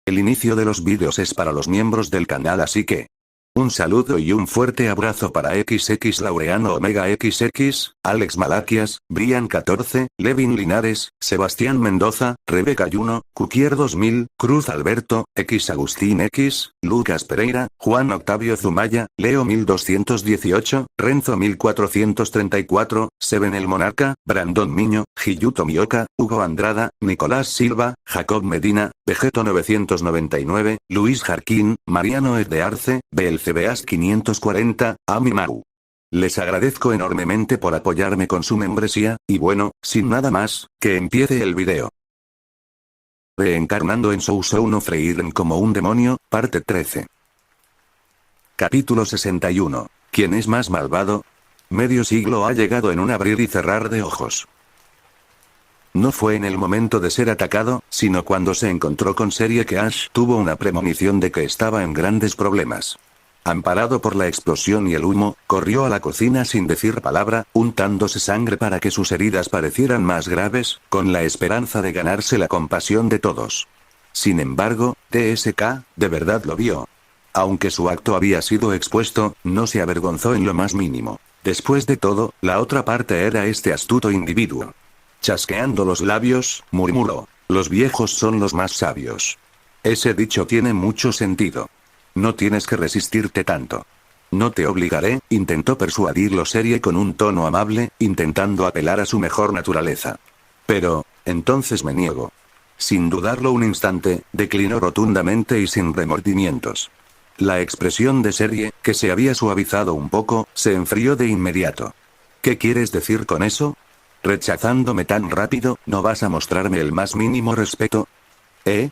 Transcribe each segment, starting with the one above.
El inicio de los vídeos es para los miembros del canal, así que un saludo y un fuerte abrazo para XX Laureano Omega XX, Alex Malaquias, Brian 14, Levin Linares, Sebastián Mendoza, Rebeca Yuno, Cuquier 2000, Cruz Alberto, X Agustín X, Lucas Pereira, Juan Octavio Zumaya, Leo 1218, Renzo 1434, Seven el Monarca, Brandon Miño, Hiyuto Mioka, Hugo Andrada, Nicolás Silva, Jacob Medina, Vegeto 999, Luis Jarquín, Mariano Es de Arce, Belcebeas 540, Ami Mau. Les agradezco enormemente por apoyarme con su membresía, y bueno, sin nada más, que empiece el video. Reencarnando en Sousouno Freiren como un demonio, parte 13. Capítulo 61. ¿Quién es más malvado? Medio siglo ha llegado en un abrir y cerrar de ojos. No fue en el momento de ser atacado, sino cuando se encontró con Serie que Ash tuvo una premonición de que estaba en grandes problemas. Amparado por la explosión y el humo, corrió a la cocina sin decir palabra, untándose sangre para que sus heridas parecieran más graves, con la esperanza de ganarse la compasión de todos. Sin embargo, TSK, de verdad lo vio. Aunque su acto había sido expuesto, no se avergonzó en lo más mínimo. Después de todo, la otra parte era este astuto individuo. Chasqueando los labios, murmuró: los viejos son los más sabios. Ese dicho tiene mucho sentido. No tienes que resistirte tanto. No te obligaré, intentó persuadirlo Serie con un tono amable, intentando apelar a su mejor naturaleza. Pero, entonces me niego. Sin dudarlo un instante, declinó rotundamente y sin remordimientos. La expresión de Serie, que se había suavizado un poco, se enfrió de inmediato. ¿Qué quieres decir con eso? ¿Rechazándome tan rápido, no vas a mostrarme el más mínimo respeto?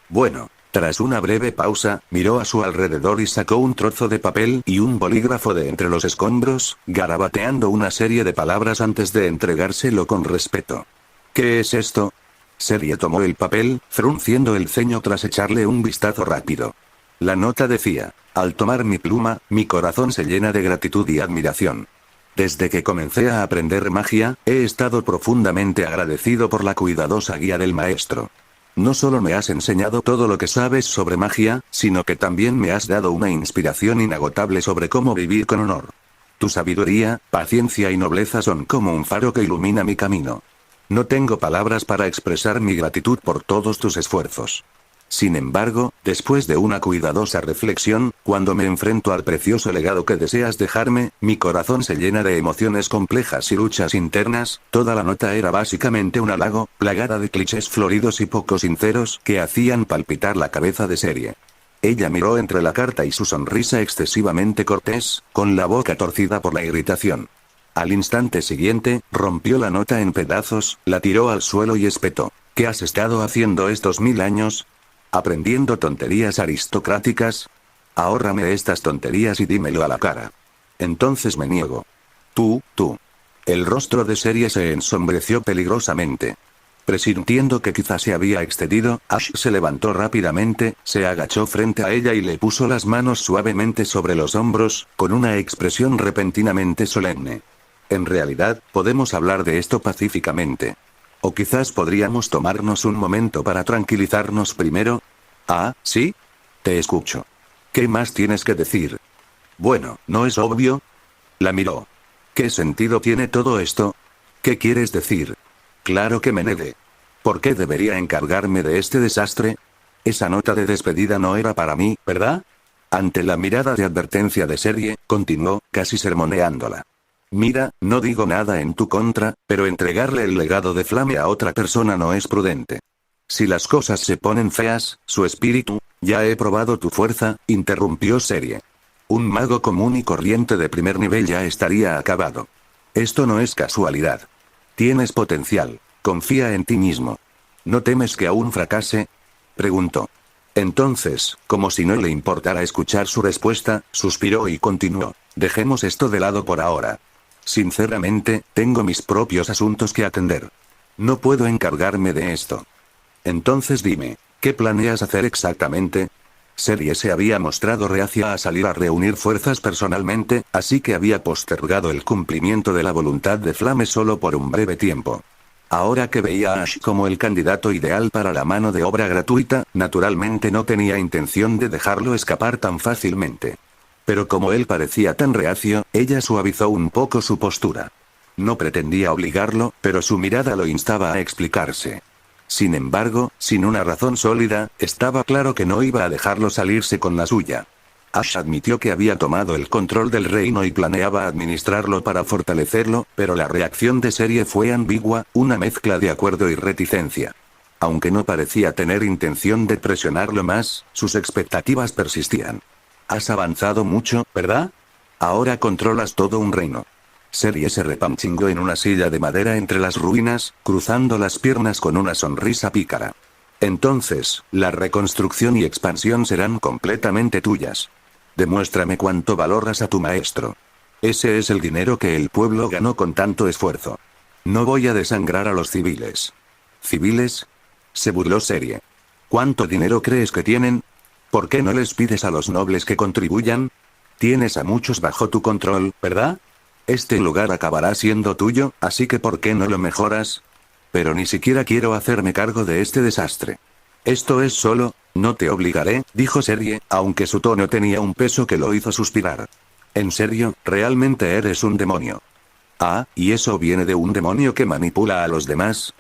Bueno. Tras una breve pausa, miró a su alrededor y sacó un trozo de papel y un bolígrafo de entre los escombros, garabateando una serie de palabras antes de entregárselo con respeto. ¿Qué es esto? Serie tomó el papel, frunciendo el ceño tras echarle un vistazo rápido. La nota decía: al tomar mi pluma, mi corazón se llena de gratitud y admiración. Desde que comencé a aprender magia, he estado profundamente agradecido por la cuidadosa guía del maestro. No solo me has enseñado todo lo que sabes sobre magia, sino que también me has dado una inspiración inagotable sobre cómo vivir con honor. Tu sabiduría, paciencia y nobleza son como un faro que ilumina mi camino. No tengo palabras para expresar mi gratitud por todos tus esfuerzos. Sin embargo, después de una cuidadosa reflexión, cuando me enfrento al precioso legado que deseas dejarme, mi corazón se llena de emociones complejas y luchas internas. Toda la nota era básicamente un halago, plagada de clichés floridos y poco sinceros, que hacían palpitar la cabeza de Serie. Ella miró entre la carta y su sonrisa excesivamente cortés, con la boca torcida por la irritación. Al instante siguiente, rompió la nota en pedazos, la tiró al suelo y espetó: ¿qué has estado haciendo estos 1000 años? ¿Aprendiendo tonterías aristocráticas? Ahórrame estas tonterías y dímelo a la cara. Entonces me niego. Tú. El rostro de Serie se ensombreció peligrosamente. Presintiendo que quizá se había excedido, Ash se levantó rápidamente, se agachó frente a ella y le puso las manos suavemente sobre los hombros, con una expresión repentinamente solemne. En realidad, podemos hablar de esto pacíficamente. O quizás podríamos tomarnos un momento para tranquilizarnos primero. Ah, ¿sí? Te escucho. ¿Qué más tienes que decir? Bueno, ¿no es obvio? La miró. ¿Qué sentido tiene todo esto? ¿Qué quieres decir? Claro que me negué. ¿Por qué debería encargarme de este desastre? Esa nota de despedida no era para mí, ¿verdad? Ante la mirada de advertencia de Serie, continuó, casi sermoneándola. Mira, no digo nada en tu contra, pero entregarle el legado de Flame a otra persona no es prudente. Si las cosas se ponen feas, su espíritu... Ya he probado tu fuerza, interrumpió Serie. Un mago común y corriente de primer nivel ya estaría acabado. Esto no es casualidad. Tienes potencial, confía en ti mismo. ¿No temes que aún fracase? Preguntó. Entonces, como si no le importara escuchar su respuesta, suspiró y continuó. Dejemos esto de lado por ahora. Sinceramente, tengo mis propios asuntos que atender. No puedo encargarme de esto. Entonces dime, ¿qué planeas hacer exactamente? Serie se había mostrado reacia a salir a reunir fuerzas personalmente, así que había postergado el cumplimiento de la voluntad de Flame solo por un breve tiempo. Ahora que veía a Ash como el candidato ideal para la mano de obra gratuita, naturalmente no tenía intención de dejarlo escapar tan fácilmente. Pero como él parecía tan reacio, ella suavizó un poco su postura. No pretendía obligarlo, pero su mirada lo instaba a explicarse. Sin embargo, sin una razón sólida, estaba claro que no iba a dejarlo salirse con la suya. Ash admitió que había tomado el control del reino y planeaba administrarlo para fortalecerlo, pero la reacción de Serie fue ambigua, una mezcla de acuerdo y reticencia. Aunque no parecía tener intención de presionarlo más, sus expectativas persistían. Has avanzado mucho, ¿verdad? Ahora controlas todo un reino. Serie se repanchingó en una silla de madera entre las ruinas, cruzando las piernas con una sonrisa pícara. Entonces, la reconstrucción y expansión serán completamente tuyas. Demuéstrame cuánto valoras a tu maestro. Ese es el dinero que el pueblo ganó con tanto esfuerzo. No voy a desangrar a los civiles. ¿Civiles? Se burló Serie. ¿Cuánto dinero crees que tienen? ¿Por qué no les pides a los nobles que contribuyan? Tienes a muchos bajo tu control, ¿verdad? Este lugar acabará siendo tuyo, así que ¿por qué no lo mejoras? Pero ni siquiera quiero hacerme cargo de este desastre. Esto es solo, no te obligaré, dijo Serie, aunque su tono tenía un peso que lo hizo suspirar. En serio, realmente eres un demonio. Ah, ¿y eso viene de un demonio que manipula a los demás?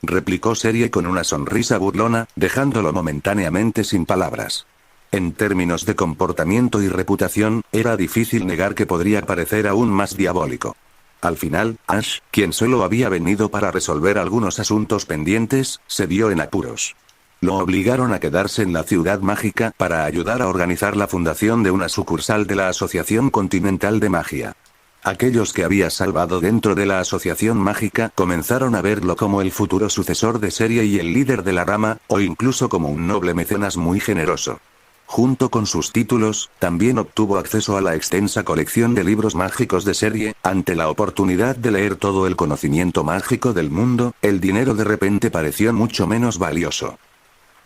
Replicó Serie con una sonrisa burlona, dejándolo momentáneamente sin palabras. En términos de comportamiento y reputación, era difícil negar que podría parecer aún más diabólico. Al final, Ash, quien solo había venido para resolver algunos asuntos pendientes, se vio en apuros. Lo obligaron a quedarse en la ciudad mágica para ayudar a organizar la fundación de una sucursal de la Asociación Continental de Magia. Aquellos que había salvado dentro de la Asociación Mágica comenzaron a verlo como el futuro sucesor de Serie y el líder de la rama, o incluso como un noble mecenas muy generoso. Junto con sus títulos, también obtuvo acceso a la extensa colección de libros mágicos de Serie. Ante la oportunidad de leer todo el conocimiento mágico del mundo, el dinero de repente pareció mucho menos valioso.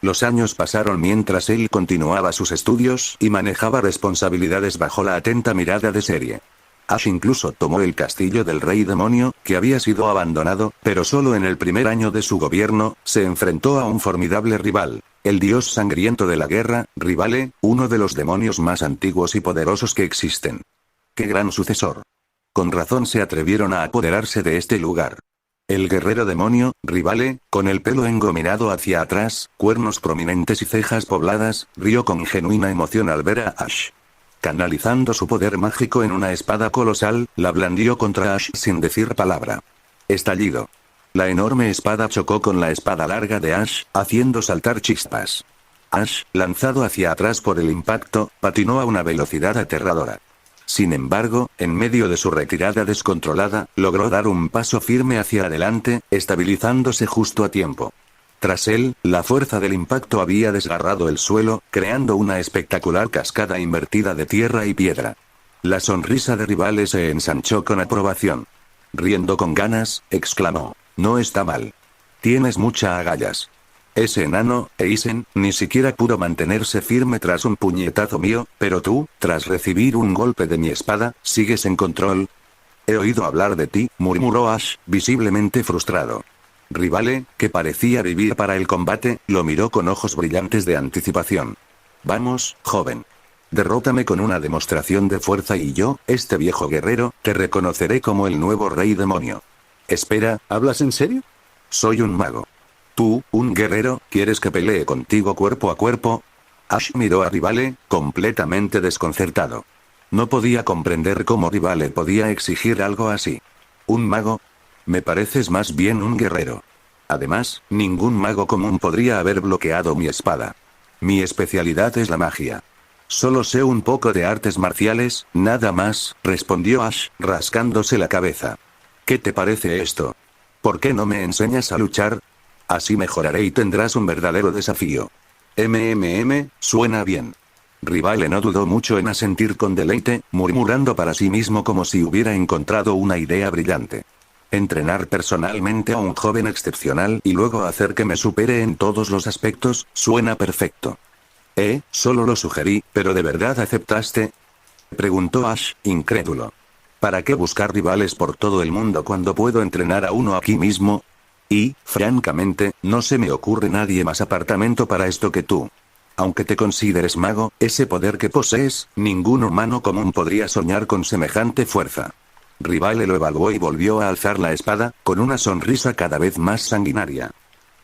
Los años pasaron mientras él continuaba sus estudios y manejaba responsabilidades bajo la atenta mirada de Serie. Ash incluso tomó el castillo del rey demonio, que había sido abandonado, pero solo en el primer año de su gobierno, se enfrentó a un formidable rival. El dios sangriento de la guerra, Rivale, uno de los demonios más antiguos y poderosos que existen. ¡Qué gran sucesor! Con razón se atrevieron a apoderarse de este lugar. El guerrero demonio, Rivale, con el pelo engominado hacia atrás, cuernos prominentes y cejas pobladas, rió con genuina emoción al ver a Ash. Canalizando su poder mágico en una espada colosal, la blandió contra Ash sin decir palabra. Estallido. La enorme espada chocó con la espada larga de Ash, haciendo saltar chispas. Ash, lanzado hacia atrás por el impacto, patinó a una velocidad aterradora. Sin embargo, en medio de su retirada descontrolada, logró dar un paso firme hacia adelante, estabilizándose justo a tiempo. Tras él, la fuerza del impacto había desgarrado el suelo, creando una espectacular cascada invertida de tierra y piedra. La sonrisa de Rivale se ensanchó con aprobación. Riendo con ganas, exclamó. No está mal. Tienes mucha agallas. Ese enano, Eisen, ni siquiera pudo mantenerse firme tras un puñetazo mío, pero tú, tras recibir un golpe de mi espada, sigues en control. He oído hablar de ti, murmuró Ash, visiblemente frustrado. Rivale, que parecía vivir para el combate, lo miró con ojos brillantes de anticipación. Vamos, joven. Derrótame con una demostración de fuerza y yo, este viejo guerrero, te reconoceré como el nuevo rey demonio. Espera, ¿hablas en serio? Soy un mago. Tú, un guerrero, ¿quieres que pelee contigo cuerpo a cuerpo? Ash miró a Rivale, completamente desconcertado. No podía comprender cómo Rivale podía exigir algo así. ¿Un mago? Me pareces más bien un guerrero. Además, ningún mago común podría haber bloqueado mi espada. Mi especialidad es la magia. Solo sé un poco de artes marciales, nada más, respondió Ash, rascándose la cabeza. ¿Qué te parece esto? ¿Por qué no me enseñas a luchar? Así mejoraré y tendrás un verdadero desafío. Suena bien. Rivale no dudó mucho en asentir con deleite, murmurando para sí mismo como si hubiera encontrado una idea brillante. Entrenar personalmente a un joven excepcional y luego hacer que me supere en todos los aspectos, suena perfecto. Solo lo sugerí, pero ¿de verdad aceptaste? Preguntó Ash, incrédulo. ¿Para qué buscar rivales por todo el mundo cuando puedo entrenar a uno aquí mismo? Y, francamente, no se me ocurre nadie más apartamento para esto que tú. Aunque te consideres mago, ese poder que posees, ningún humano común podría soñar con semejante fuerza. Rivale lo evaluó y volvió a alzar la espada, con una sonrisa cada vez más sanguinaria.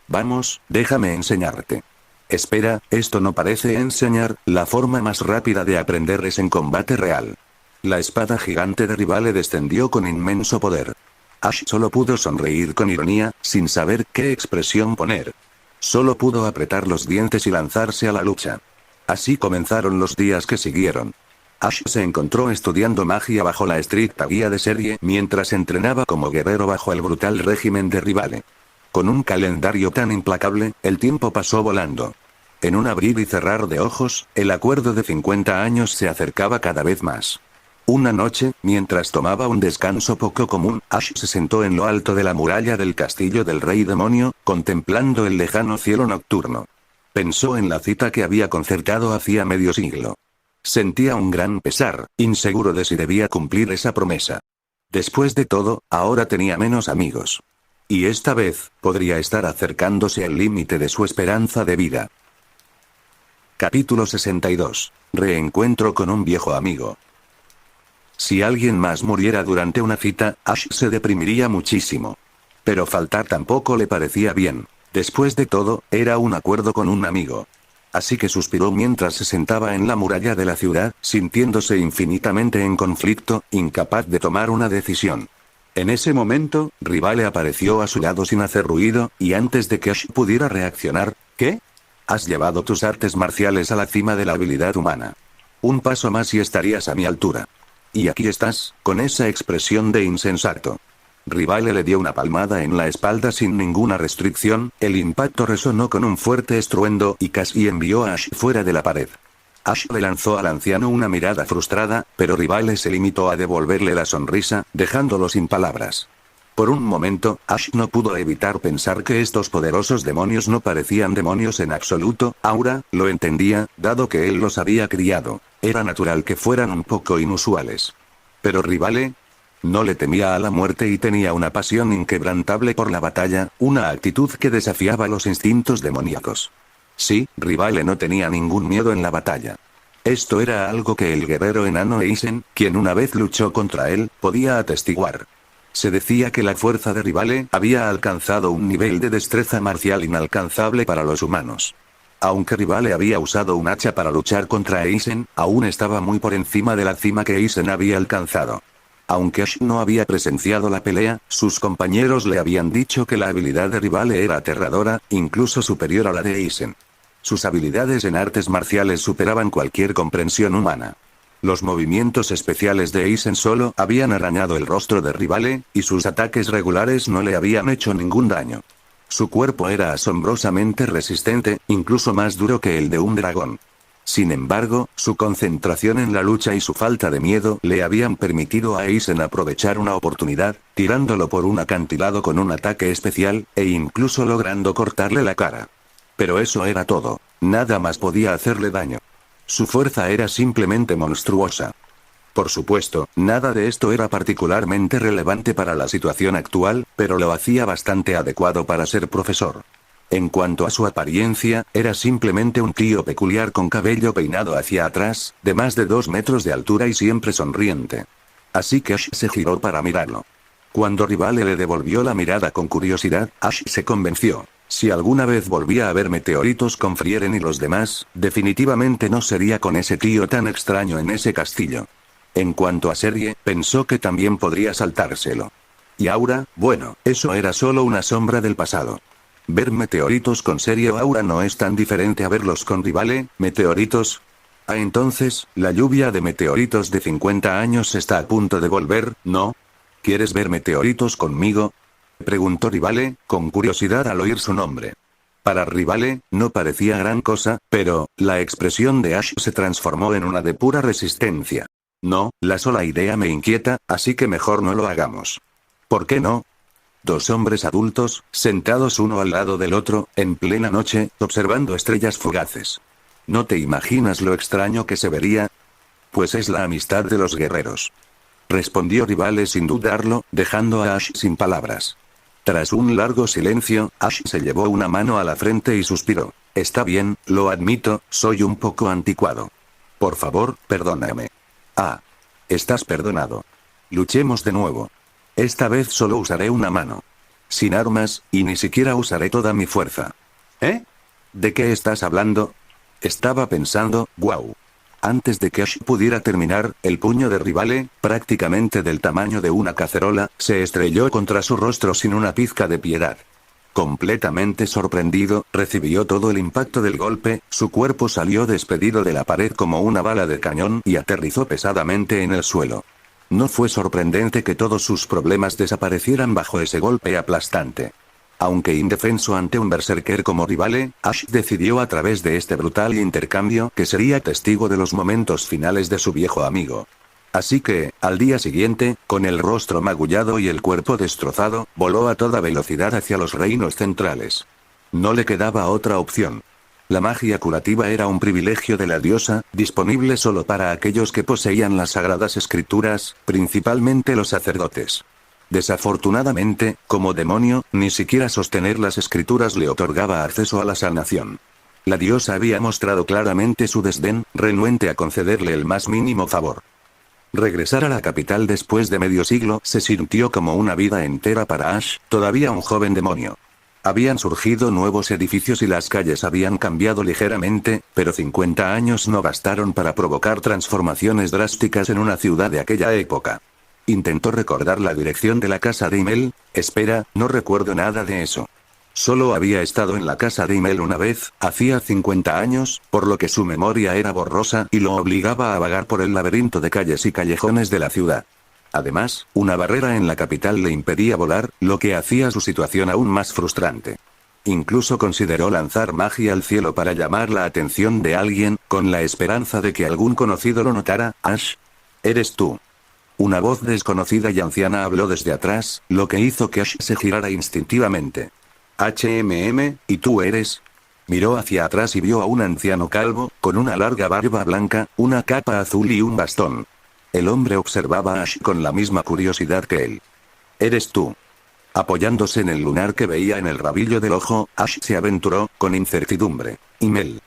Vamos, déjame enseñarte. Espera, esto no parece enseñar, la forma más rápida de aprender es en combate real. La espada gigante de Rivale descendió con inmenso poder. Ash solo pudo sonreír con ironía, sin saber qué expresión poner. Solo pudo apretar los dientes y lanzarse a la lucha. Así comenzaron los días que siguieron. Ash se encontró estudiando magia bajo la estricta guía de serie mientras entrenaba como guerrero bajo el brutal régimen de Rivale. Con un calendario tan implacable, el tiempo pasó volando. En un abrir y cerrar de ojos, el acuerdo de 50 años se acercaba cada vez más. Una noche, mientras tomaba un descanso poco común, Ash se sentó en lo alto de la muralla del castillo del rey demonio, contemplando el lejano cielo nocturno. Pensó en la cita que había concertado hacía medio siglo. Sentía un gran pesar, inseguro de si debía cumplir esa promesa. Después de todo, ahora tenía menos amigos. Y esta vez, podría estar acercándose al límite de su esperanza de vida. Capítulo 62. Reencuentro con un viejo amigo. Si alguien más muriera durante una cita, Ash se deprimiría muchísimo. Pero faltar tampoco le parecía bien. Después de todo, era un acuerdo con un amigo. Así que suspiró mientras se sentaba en la muralla de la ciudad, sintiéndose infinitamente en conflicto, incapaz de tomar una decisión. En ese momento, Rivale apareció a su lado sin hacer ruido, y antes de que Ash pudiera reaccionar, ¿qué? Has llevado tus artes marciales a la cima de la habilidad humana. Un paso más y estarías a mi altura. Y aquí estás, con esa expresión de insensato. Rivale le dio una palmada en la espalda sin ninguna restricción, el impacto resonó con un fuerte estruendo y casi envió a Ash fuera de la pared. Ash le lanzó al anciano una mirada frustrada, pero Rivale se limitó a devolverle la sonrisa, dejándolo sin palabras. Por un momento, Ash no pudo evitar pensar que estos poderosos demonios no parecían demonios en absoluto, ahora, lo entendía, dado que él los había criado. Era natural que fueran un poco inusuales. Pero Rivale no le temía a la muerte y tenía una pasión inquebrantable por la batalla, una actitud que desafiaba los instintos demoníacos. Sí, Rivale no tenía ningún miedo en la batalla. Esto era algo que el guerrero enano Eisen, quien una vez luchó contra él, podía atestiguar. Se decía que la fuerza de Rivale había alcanzado un nivel de destreza marcial inalcanzable para los humanos. Aunque Rivale había usado un hacha para luchar contra Eisen, aún estaba muy por encima de la cima que Eisen había alcanzado. Aunque Ash no había presenciado la pelea, sus compañeros le habían dicho que la habilidad de Rivale era aterradora, incluso superior a la de Eisen. Sus habilidades en artes marciales superaban cualquier comprensión humana. Los movimientos especiales de Eisen solo habían arañado el rostro de Rivale, y sus ataques regulares no le habían hecho ningún daño. Su cuerpo era asombrosamente resistente, incluso más duro que el de un dragón. Sin embargo, su concentración en la lucha y su falta de miedo le habían permitido a Eisen aprovechar una oportunidad, tirándolo por un acantilado con un ataque especial, e incluso logrando cortarle la cara. Pero eso era todo, nada más podía hacerle daño. Su fuerza era simplemente monstruosa. Por supuesto, nada de esto era particularmente relevante para la situación actual, pero lo hacía bastante adecuado para ser profesor. En cuanto a su apariencia, era simplemente un tío peculiar con cabello peinado hacia atrás, de más de 2 metros de altura y siempre sonriente. Así que Ash se giró para mirarlo. Cuando Rivale le devolvió la mirada con curiosidad, Ash se convenció. Si alguna vez volvía a ver meteoritos con Frieren y los demás, definitivamente no sería con ese tío tan extraño en ese castillo. En cuanto a serie, pensó que también podría saltárselo. Y Aura, bueno, eso era solo una sombra del pasado. Ver meteoritos con serie o Aura no es tan diferente a verlos con Rivale, meteoritos. Ah, entonces, la lluvia de meteoritos de 50 años está a punto de volver, ¿no? ¿Quieres ver meteoritos conmigo?, preguntó Rivale, con curiosidad al oír su nombre. Para Rivale, no parecía gran cosa, pero, la expresión de Ash se transformó en una de pura resistencia. No, la sola idea me inquieta, así que mejor no lo hagamos. ¿Por qué no? 2 hombres adultos, sentados uno al lado del otro, en plena noche, observando estrellas fugaces. ¿No te imaginas lo extraño que se vería? Pues es la amistad de los guerreros. Respondió Rivale sin dudarlo, dejando a Ash sin palabras. Tras un largo silencio, Ash se llevó una mano a la frente y suspiró. Está bien, lo admito, soy un poco anticuado. Por favor, perdóname. Ah. Estás perdonado. Luchemos de nuevo. Esta vez solo usaré una mano. Sin armas, y ni siquiera usaré toda mi fuerza. ¿Eh? ¿De qué estás hablando? Estaba pensando, wow. Antes de que Ash pudiera terminar, el puño de Rivale, prácticamente del tamaño de una cacerola, se estrelló contra su rostro sin una pizca de piedad. Completamente sorprendido, recibió todo el impacto del golpe, su cuerpo salió despedido de la pared como una bala de cañón y aterrizó pesadamente en el suelo. No fue sorprendente que todos sus problemas desaparecieran bajo ese golpe aplastante. Aunque indefenso ante un berserker como Rivale, Ash decidió a través de este brutal intercambio que sería testigo de los momentos finales de su viejo amigo. Así que, al día siguiente, con el rostro magullado y el cuerpo destrozado, voló a toda velocidad hacia los reinos centrales. No le quedaba otra opción. La magia curativa era un privilegio de la diosa, disponible solo para aquellos que poseían las sagradas escrituras, principalmente los sacerdotes. Desafortunadamente, como demonio, ni siquiera sostener las escrituras le otorgaba acceso a la sanación. La diosa había mostrado claramente su desdén, renuente a concederle el más mínimo favor. Regresar a la capital después de medio siglo se sintió como una vida entera para Ash, todavía un joven demonio. Habían surgido nuevos edificios y las calles habían cambiado ligeramente, pero 50 años no bastaron para provocar transformaciones drásticas en una ciudad de aquella época. Intentó recordar la dirección de la casa de Himmel. Espera, no recuerdo nada de eso. Solo había estado en la casa de Himmel una vez, hacía 50 años, por lo que su memoria era borrosa y lo obligaba a vagar por el laberinto de calles y callejones de la ciudad. Además, una barrera en la capital le impedía volar, lo que hacía su situación aún más frustrante. Incluso consideró lanzar magia al cielo para llamar la atención de alguien, con la esperanza de que algún conocido lo notara. Ash. ¿Eres tú? Una voz desconocida y anciana habló desde atrás, lo que hizo que Ash se girara instintivamente. ¿Y tú eres? Miró hacia atrás y vio a un anciano calvo, con una larga barba blanca, una capa azul y un bastón. El hombre observaba a Ash con la misma curiosidad que él. ¿Eres tú? Apoyándose en el lunar que veía en el rabillo del ojo, Ash se aventuró, con incertidumbre. Himmel.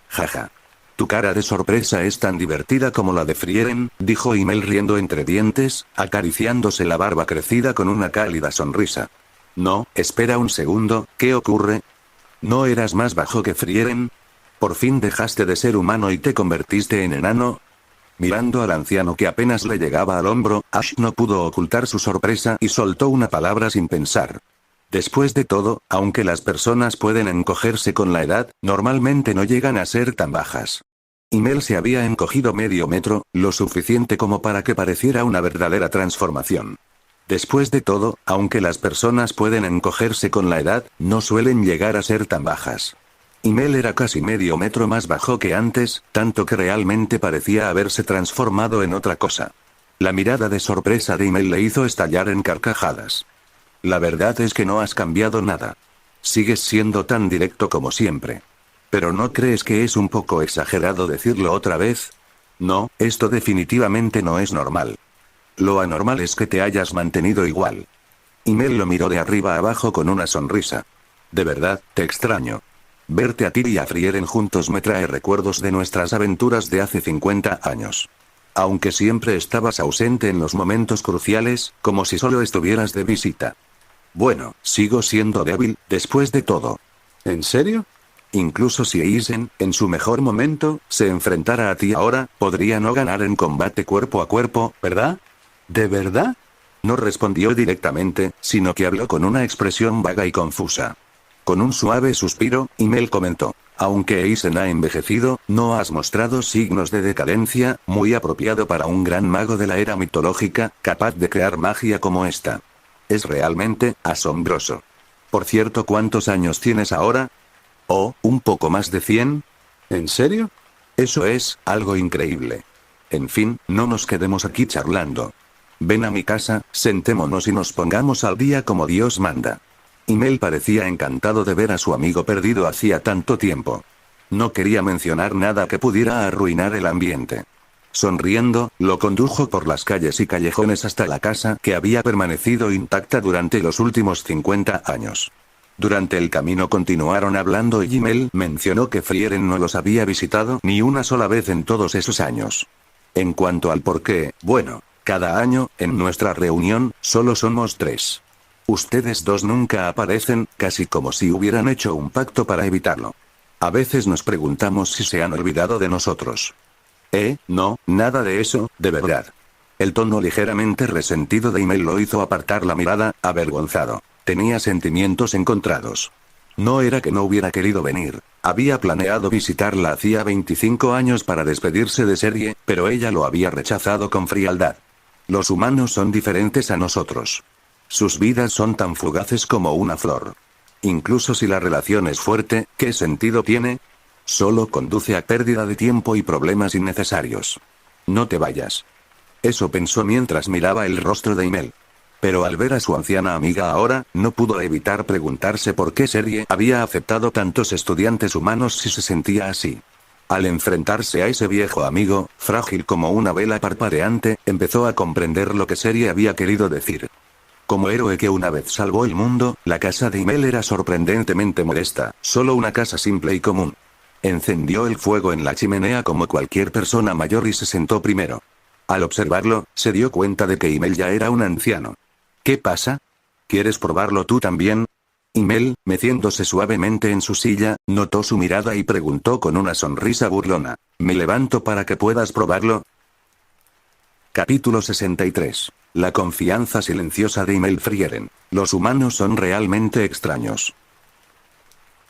Jaja. Tu cara de sorpresa es tan divertida como la de Frieren, dijo Himmel riendo entre dientes, acariciándose la barba crecida con una cálida sonrisa. No, espera un segundo, ¿qué ocurre? ¿No eras más bajo que Frieren? ¿Por fin dejaste de ser humano y te convertiste en enano? Mirando al anciano que apenas le llegaba al hombro, Ash no pudo ocultar su sorpresa y soltó una palabra sin pensar. Después de todo, aunque las personas pueden encogerse con la edad, normalmente no llegan a ser tan bajas. Himmel se había encogido medio metro, lo suficiente como para que pareciera una verdadera transformación. Después de todo, aunque las personas pueden encogerse con la edad, no suelen llegar a ser tan bajas. Himmel era casi medio metro más bajo que antes, tanto que realmente parecía haberse transformado en otra cosa. La mirada de sorpresa de Himmel le hizo estallar en carcajadas. La verdad es que no has cambiado nada. Sigues siendo tan directo como siempre. ¿Pero no crees que es un poco exagerado decirlo otra vez? No, esto definitivamente no es normal. Lo anormal es que te hayas mantenido igual. Himmel lo miró de arriba a abajo con una sonrisa. De verdad, te extraño. Verte a ti y a Frieren juntos me trae recuerdos de nuestras aventuras de hace 50 años. Aunque siempre estabas ausente en los momentos cruciales, como si solo estuvieras de visita. Bueno, sigo siendo débil, después de todo. ¿En serio? Incluso si Eisen, en su mejor momento, se enfrentara a ti ahora, podría no ganar en combate cuerpo a cuerpo, ¿verdad? ¿De verdad? No respondió directamente, sino que habló con una expresión vaga y confusa. Con un suave suspiro, Himmel comentó. Aunque Eisen ha envejecido, no has mostrado signos de decadencia, muy apropiado para un gran mago de la era mitológica, capaz de crear magia como esta. Es realmente asombroso. Por cierto, ¿cuántos años tienes ahora? Oh, un poco más de 100. ¿En serio? Eso es algo increíble. En fin, no nos quedemos aquí charlando. Ven a mi casa, sentémonos y nos pongamos al día como Dios manda. Himmel parecía encantado de ver a su amigo perdido hacía tanto tiempo. No quería mencionar nada que pudiera arruinar el ambiente. Sonriendo, lo condujo por las calles y callejones hasta la casa que había permanecido intacta durante los últimos 50 años. Durante el camino continuaron hablando y Immel mencionó que Frieren no los había visitado ni una sola vez en todos esos años. En cuanto al por qué, bueno, cada año, en nuestra reunión, solo somos 3. Ustedes 2 nunca aparecen, casi como si hubieran hecho un pacto para evitarlo. A veces nos preguntamos si se han olvidado de nosotros. No, nada de eso, de verdad. El tono ligeramente resentido de Immel lo hizo apartar la mirada, avergonzado. Tenía sentimientos encontrados. No era que no hubiera querido venir. Había planeado visitarla hacía 25 años para despedirse de Serie, pero ella lo había rechazado con frialdad. Los humanos son diferentes a nosotros. Sus vidas son tan fugaces como una flor. Incluso si la relación es fuerte, ¿qué sentido tiene? Solo conduce a pérdida de tiempo y problemas innecesarios. No te vayas. Eso pensó mientras miraba el rostro de Immel. Pero al ver a su anciana amiga ahora, no pudo evitar preguntarse por qué Serie había aceptado tantos estudiantes humanos si se sentía así. Al enfrentarse a ese viejo amigo, frágil como una vela parpadeante, empezó a comprender lo que Serie había querido decir. Como héroe que una vez salvó el mundo, la casa de Immel era sorprendentemente modesta, solo una casa simple y común. Encendió el fuego en la chimenea como cualquier persona mayor y se sentó primero. Al observarlo, se dio cuenta de que Immel ya era un anciano. ¿Qué pasa? ¿Quieres probarlo tú también? Immel, meciéndose suavemente en su silla, notó su mirada y preguntó con una sonrisa burlona. ¿Me levanto para que puedas probarlo? Capítulo 63. La confianza silenciosa de Immel Frieren. Los humanos son realmente extraños.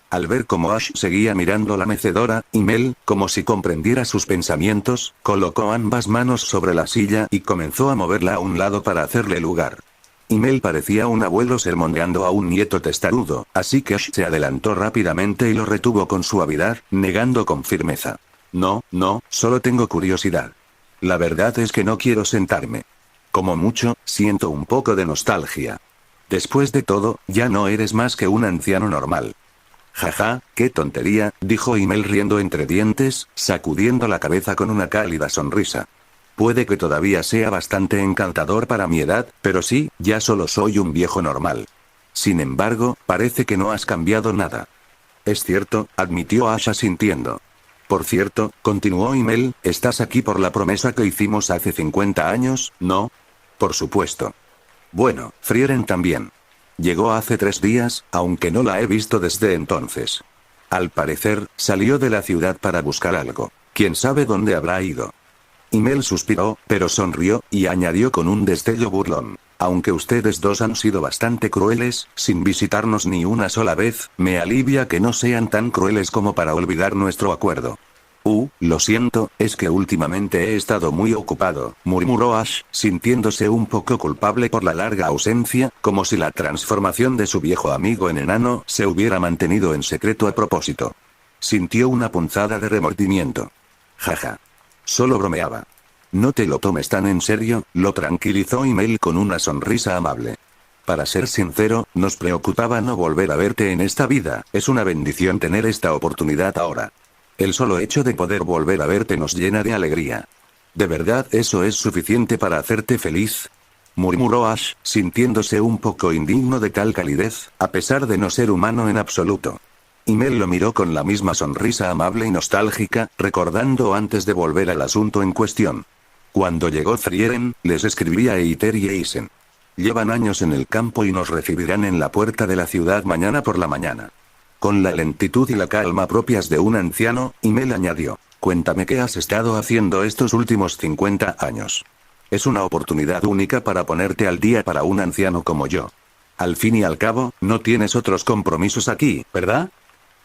Al ver cómo Ash seguía mirando la mecedora, Immel, como si comprendiera sus pensamientos, colocó ambas manos sobre la silla y comenzó a moverla a un lado para hacerle lugar. Immel parecía un abuelo sermoneando a un nieto testarudo, así que Ash se adelantó rápidamente y lo retuvo con suavidad, negando con firmeza. No, solo tengo curiosidad. La verdad es que no quiero sentarme. Como mucho, siento un poco de nostalgia. Después de todo, ya no eres más que un anciano normal. Jaja, qué tontería, dijo Immel riendo entre dientes, sacudiendo la cabeza con una cálida sonrisa. Puede que todavía sea bastante encantador para mi edad, pero sí, ya solo soy un viejo normal. Sin embargo, parece que no has cambiado nada. Es cierto, admitió Ash asintiendo. Por cierto, continuó Immel, ¿estás aquí por la promesa que hicimos hace 50 años, no? Por supuesto. Bueno, Frieren también. Llegó hace 3 días, aunque no la he visto desde entonces. Al parecer, salió de la ciudad para buscar algo. ¿Quién sabe dónde habrá ido? Immel suspiró, pero sonrió, y añadió con un destello burlón. Aunque ustedes 2 han sido bastante crueles, sin visitarnos ni una sola vez, me alivia que no sean tan crueles como para olvidar nuestro acuerdo. Lo siento, es que últimamente he estado muy ocupado, murmuró Ash, sintiéndose un poco culpable por la larga ausencia, como si la transformación de su viejo amigo en enano se hubiera mantenido en secreto a propósito. Sintió una punzada de remordimiento. Jaja. Solo bromeaba. No te lo tomes tan en serio, lo tranquilizó Immel con una sonrisa amable. Para ser sincero, nos preocupaba no volver a verte en esta vida, es una bendición tener esta oportunidad ahora. El solo hecho de poder volver a verte nos llena de alegría. ¿De verdad eso es suficiente para hacerte feliz? Murmuró Ash, sintiéndose un poco indigno de tal calidez, a pesar de no ser humano en absoluto. Immel lo miró con la misma sonrisa amable y nostálgica, recordando antes de volver al asunto en cuestión. Cuando llegó Frieren, les escribí a Eiter y Eisen. Llevan años en el campo y nos recibirán en la puerta de la ciudad mañana por la mañana. Con la lentitud y la calma propias de un anciano, Immel añadió. Cuéntame qué has estado haciendo estos últimos 50 años. Es una oportunidad única para ponerte al día para un anciano como yo. Al fin y al cabo, no tienes otros compromisos aquí, ¿verdad?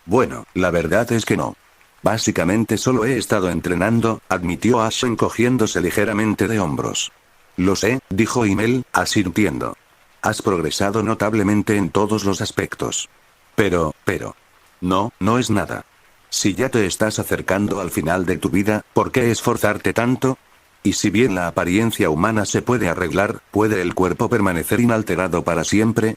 Bueno, la verdad es que no. Básicamente solo he estado entrenando, admitió Ash encogiéndose ligeramente de hombros. Lo sé, dijo Immel, asintiendo. Has progresado notablemente en todos los aspectos. Pero. No es nada. Si ya te estás acercando al final de tu vida, ¿por qué esforzarte tanto? Y si bien la apariencia humana se puede arreglar, ¿puede el cuerpo permanecer inalterado para siempre?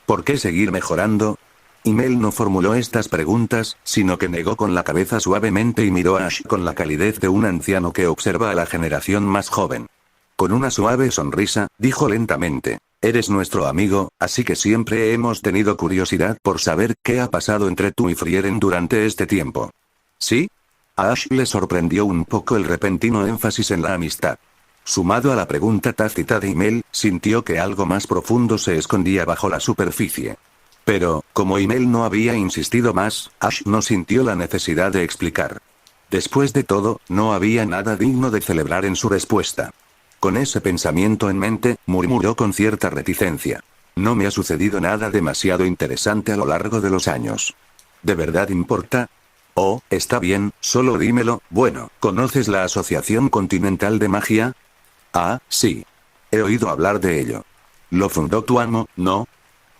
¿Por qué seguir mejorando? Mel no formuló estas preguntas, sino que negó con la cabeza suavemente y miró a Ash con la calidez de un anciano que observa a la generación más joven. Con una suave sonrisa, dijo lentamente: eres nuestro amigo, así que siempre hemos tenido curiosidad por saber qué ha pasado entre tú y Frieren durante este tiempo. ¿Sí? A Ash le sorprendió un poco el repentino énfasis en la amistad. Sumado a la pregunta tácita de Mel, sintió que algo más profundo se escondía bajo la superficie. Pero, como Mel no había insistido más, Ash no sintió la necesidad de explicar. Después de todo, no había nada digno de celebrar en su respuesta. Con ese pensamiento en mente, murmuró con cierta reticencia: no me ha sucedido nada demasiado interesante a lo largo de los años. ¿De verdad importa? Oh, está bien, solo dímelo. Bueno, ¿conoces la Asociación Continental de Magia? Ah, sí. He oído hablar de ello. ¿Lo fundó tu amo, no?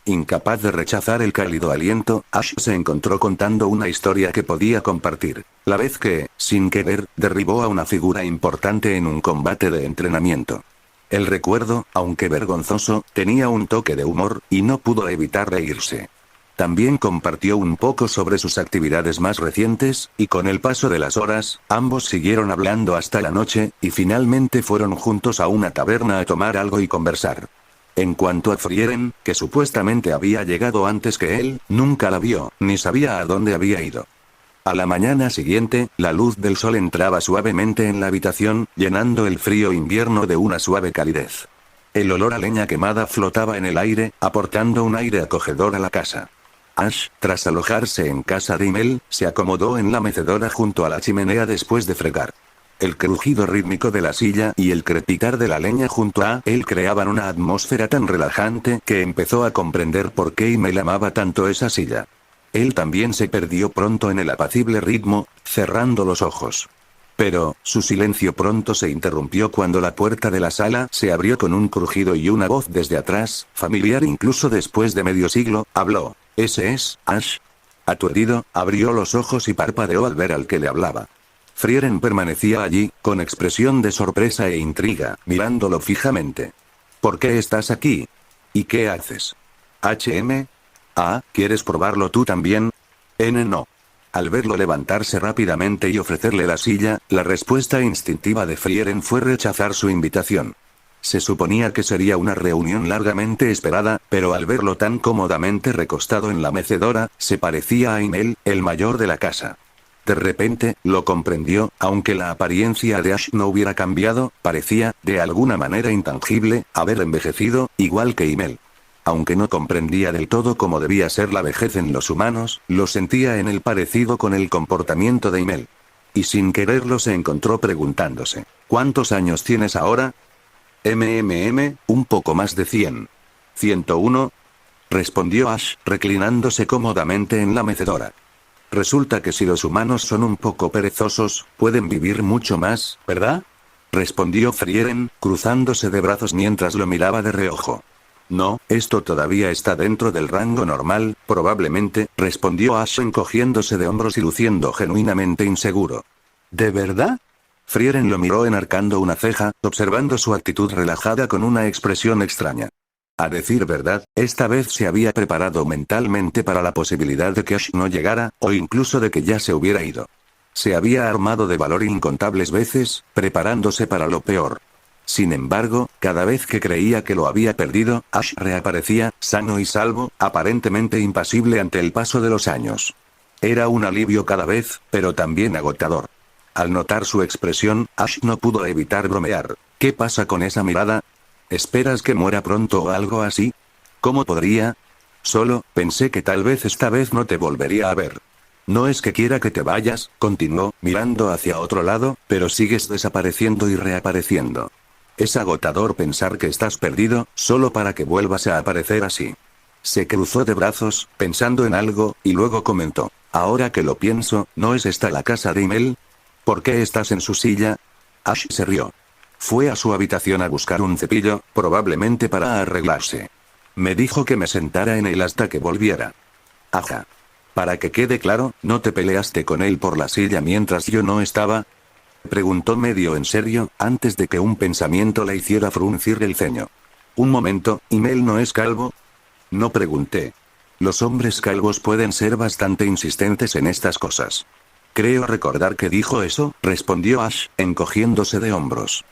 Incapaz de rechazar el cálido aliento, Ash se encontró contando una historia que podía compartir. La vez que, sin querer, derribó a una figura importante en un combate de entrenamiento. El recuerdo, aunque vergonzoso, tenía un toque de humor, y no pudo evitar reírse. También compartió un poco sobre sus actividades más recientes, y con el paso de las horas, ambos siguieron hablando hasta la noche, y finalmente fueron juntos a una taberna a tomar algo y conversar. En cuanto a Frieren, que supuestamente había llegado antes que él, nunca la vio, ni sabía a dónde había ido. A la mañana siguiente, la luz del sol entraba suavemente en la habitación, llenando el frío invierno de una suave calidez. El olor a leña quemada flotaba en el aire, aportando un aire acogedor a la casa. Ash, tras alojarse en casa de Mel, se acomodó en la mecedora junto a la chimenea después de fregar. El crujido rítmico de la silla y el crepitar de la leña junto a él creaban una atmósfera tan relajante que empezó a comprender por qué Mel amaba tanto esa silla. Él también se perdió pronto en el apacible ritmo, cerrando los ojos. Pero, su silencio pronto se interrumpió cuando la puerta de la sala se abrió con un crujido y una voz desde atrás, familiar incluso después de medio siglo, habló. ¿Ese es, Ash? Aturdido, abrió los ojos y parpadeó al ver al que le hablaba. Frieren permanecía allí, con expresión de sorpresa e intriga, mirándolo fijamente. ¿Por qué estás aquí? ¿Y qué haces? ¿HM? Ah, ¿quieres probarlo tú también? No. Al verlo levantarse rápidamente y ofrecerle la silla, la respuesta instintiva de Frieren fue rechazar su invitación. Se suponía que sería una reunión largamente esperada, pero al verlo tan cómodamente recostado en la mecedora, se parecía a Mel, el mayor de la casa. De repente, lo comprendió, aunque la apariencia de Ash no hubiera cambiado, parecía, de alguna manera intangible, haber envejecido, igual que Mel. Aunque no comprendía del todo cómo debía ser la vejez en los humanos, lo sentía en el parecido con el comportamiento de Mel. Y sin quererlo se encontró preguntándose: ¿cuántos años tienes ahora? Un poco más de 100. ¿101? Respondió Ash, reclinándose cómodamente en la mecedora. Resulta que si los humanos son un poco perezosos, pueden vivir mucho más, ¿verdad? Respondió Frieren, cruzándose de brazos mientras lo miraba de reojo. No, esto todavía está dentro del rango normal, probablemente, respondió Ash encogiéndose de hombros y luciendo genuinamente inseguro. ¿De verdad? Frieren lo miró enarcando una ceja, observando su actitud relajada con una expresión extraña. A decir verdad, esta vez se había preparado mentalmente para la posibilidad de que Ash no llegara, o incluso de que ya se hubiera ido. Se había armado de valor incontables veces, preparándose para lo peor. Sin embargo, cada vez que creía que lo había perdido, Ash reaparecía, sano y salvo, aparentemente impasible ante el paso de los años. Era un alivio cada vez, pero también agotador. Al notar su expresión, Ash no pudo evitar bromear. ¿Qué pasa con esa mirada? ¿Esperas que muera pronto o algo así? ¿Cómo podría? Solo, pensé que tal vez esta vez no te volvería a ver. No es que quiera que te vayas, continuó, mirando hacia otro lado, pero sigues desapareciendo y reapareciendo. Es agotador pensar que estás perdido, solo para que vuelvas a aparecer así. Se cruzó de brazos, pensando en algo, y luego comentó: ahora que lo pienso, ¿no es esta la casa de Mel? ¿Por qué estás en su silla? Ash se rió. Fue a su habitación a buscar un cepillo, probablemente para arreglarse. Me dijo que me sentara en él hasta que volviera. Ajá. Para que quede claro, ¿no te peleaste con él por la silla mientras yo no estaba? Preguntó medio en serio, antes de que un pensamiento le hiciera fruncir el ceño. Un momento, ¿y Mel no es calvo? No pregunté. Los hombres calvos pueden ser bastante insistentes en estas cosas. Creo recordar que dijo eso, respondió Ash, encogiéndose de hombros.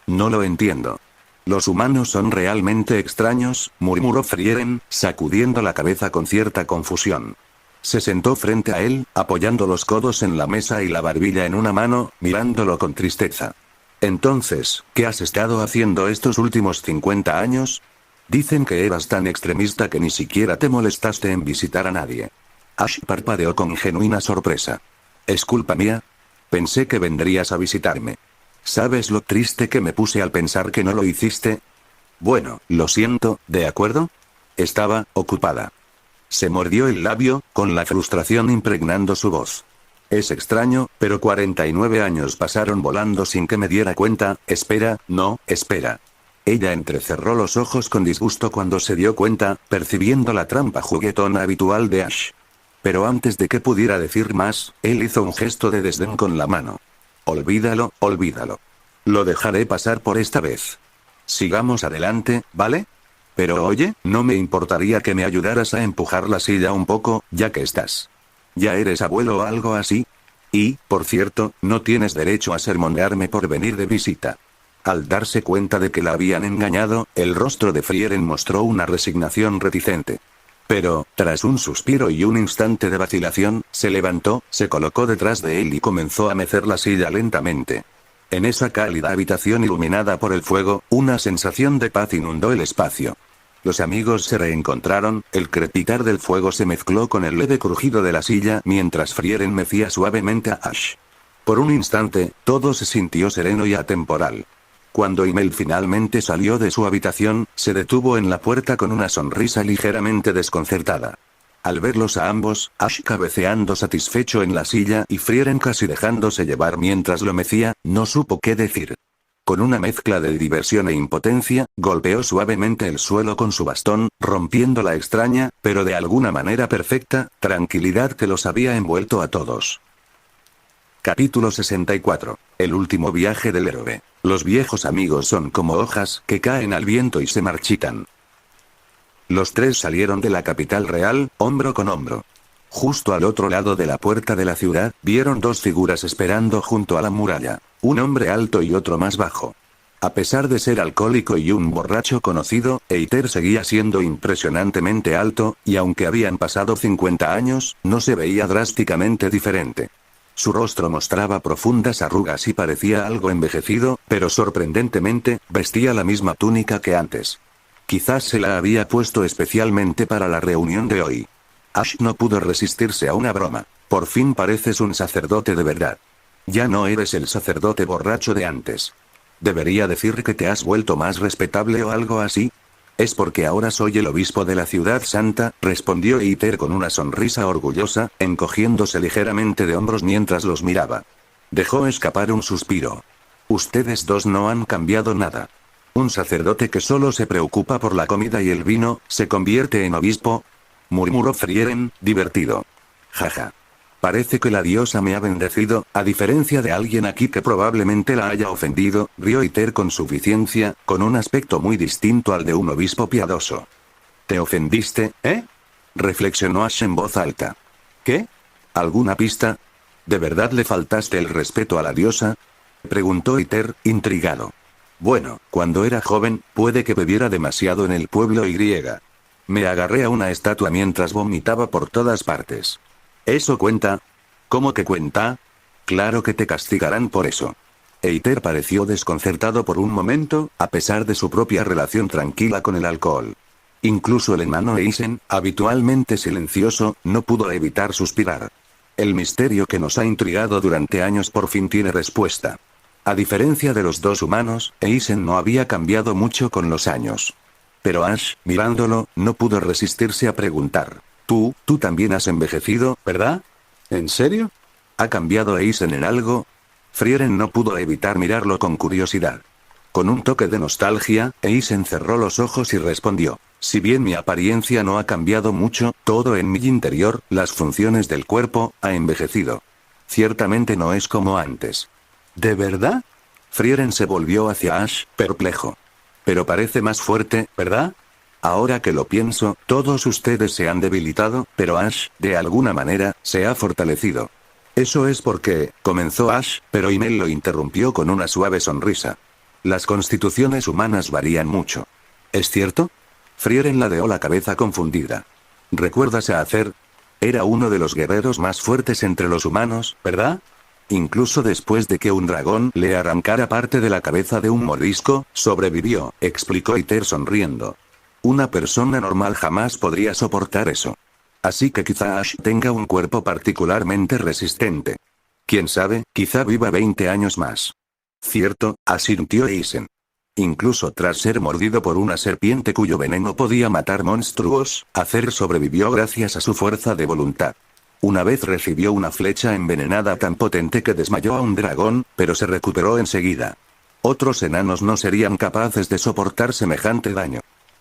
No lo entiendo. Los humanos son realmente extraños, murmuró Frieren, sacudiendo la cabeza con cierta confusión. Se sentó frente a él, apoyando los codos en la mesa y la barbilla en una mano, mirándolo con tristeza. Entonces, ¿qué has estado haciendo estos últimos 50 años? Dicen que eras tan extremista que ni siquiera te molestaste en visitar a nadie. Ash parpadeó con genuina sorpresa. ¿Es culpa mía? Pensé que vendrías a visitarme. ¿Sabes lo triste que me puse al pensar que no lo hiciste? Bueno, lo siento, ¿de acuerdo? Estaba ocupada. Se mordió el labio, con la frustración impregnando su voz. Es extraño, pero 49 años pasaron volando sin que me diera cuenta. Espera, no, espera. Ella entrecerró los ojos con disgusto cuando se dio cuenta, percibiendo la trampa juguetona habitual de Ash. Pero antes de que pudiera decir más, él hizo un gesto de desdén con la mano. Olvídalo, olvídalo. Lo dejaré pasar por esta vez. Sigamos adelante, ¿vale? Pero oye, no me importaría que me ayudaras a empujar la silla un poco, ya que estás. ¿Ya eres abuelo o algo así? Y, por cierto, no tienes derecho a sermonearme por venir de visita. Al darse cuenta de que la habían engañado, el rostro de Frieren mostró una resignación reticente. Pero, tras un suspiro y un instante de vacilación, se levantó, se colocó detrás de él y comenzó a mecer la silla lentamente. En esa cálida habitación iluminada por el fuego, una sensación de paz inundó el espacio. Los amigos se reencontraron, el crepitar del fuego se mezcló con el leve crujido de la silla mientras Frieren mecía suavemente a Ash. Por un instante, todo se sintió sereno y atemporal. Cuando Himmel finalmente salió de su habitación, se detuvo en la puerta con una sonrisa ligeramente desconcertada. Al verlos a ambos, Ash cabeceando satisfecho en la silla y Frieren casi dejándose llevar mientras lo mecía, no supo qué decir. Con una mezcla de diversión e impotencia, golpeó suavemente el suelo con su bastón, rompiendo la extraña, pero de alguna manera perfecta, tranquilidad que los había envuelto a todos. Capítulo 64. El último viaje del héroe. Los viejos amigos son como hojas que caen al viento y se marchitan. Los tres salieron de la capital real, hombro con hombro. Justo al otro lado de la puerta de la ciudad, vieron dos figuras esperando junto a la muralla, un hombre alto y otro más bajo. A pesar de ser alcohólico y un borracho conocido, Eiter seguía siendo impresionantemente alto, y aunque habían pasado 50 años, no se veía drásticamente diferente. Su rostro mostraba profundas arrugas y parecía algo envejecido, pero sorprendentemente, vestía la misma túnica que antes. Quizás se la había puesto especialmente para la reunión de hoy. Ash no pudo resistirse a una broma. Por fin pareces un sacerdote de verdad. Ya no eres el sacerdote borracho de antes. ¿Debería decir que te has vuelto más respetable o algo así? Es porque ahora soy el obispo de la ciudad santa, respondió Eiter con una sonrisa orgullosa, encogiéndose ligeramente de hombros mientras los miraba. Dejó escapar un suspiro. Ustedes dos no han cambiado nada. Un sacerdote que solo se preocupa por la comida y el vino, ¿se convierte en obispo? Murmuró Frieren, divertido. Jaja. Parece que la diosa me ha bendecido, a diferencia de alguien aquí que probablemente la haya ofendido, rió Eiter con suficiencia, con un aspecto muy distinto al de un obispo piadoso. ¿Te ofendiste, eh? Reflexionó Ash en voz alta. ¿Qué? ¿Alguna pista? ¿De verdad le faltaste el respeto a la diosa? Preguntó Eiter, intrigado. Bueno, cuando era joven, puede que bebiera demasiado en el pueblo y. Me agarré a una estatua mientras vomitaba por todas partes. ¿Eso cuenta? ¿Cómo que cuenta? Claro que te castigarán por eso. Eiter pareció desconcertado por un momento, a pesar de su propia relación tranquila con el alcohol. Incluso el enano Eisen, habitualmente silencioso, no pudo evitar suspirar. El misterio que nos ha intrigado durante años por fin tiene respuesta. A diferencia de los dos humanos, Eisen no había cambiado mucho con los años. Pero Ash, mirándolo, no pudo resistirse a preguntar. Tú también has envejecido, ¿verdad? ¿En serio? ¿Ha cambiado Eisen en algo? Frieren no pudo evitar mirarlo con curiosidad. Con un toque de nostalgia, Eisen cerró los ojos y respondió. Si bien mi apariencia no ha cambiado mucho, todo en mi interior, las funciones del cuerpo, ha envejecido. Ciertamente no es como antes. ¿De verdad? Frieren se volvió hacia Ash, perplejo. Pero parece más fuerte, ¿verdad? Ahora que lo pienso, todos ustedes se han debilitado, pero Ash, de alguna manera, se ha fortalecido. Eso es porque, comenzó Ash, pero Email lo interrumpió con una suave sonrisa. Las constituciones humanas varían mucho. ¿Es cierto? Frieren ladeó la cabeza confundida. ¿Recuerdas a Acer? Era uno de los guerreros más fuertes entre los humanos, ¿verdad? Incluso después de que un dragón le arrancara parte de la cabeza de un mordisco, sobrevivió, explicó Iter sonriendo. Una persona normal jamás podría soportar eso. Así que quizá Ash tenga un cuerpo particularmente resistente. Quién sabe, quizá viva 20 años más. Cierto, asintió Eisen. Incluso tras ser mordido por una serpiente cuyo veneno podía matar monstruos, Acer sobrevivió gracias a su fuerza de voluntad. Una vez recibió una flecha envenenada tan potente que desmayó a un dragón, pero se recuperó enseguida. Otros enanos no serían capaces de soportar semejante daño.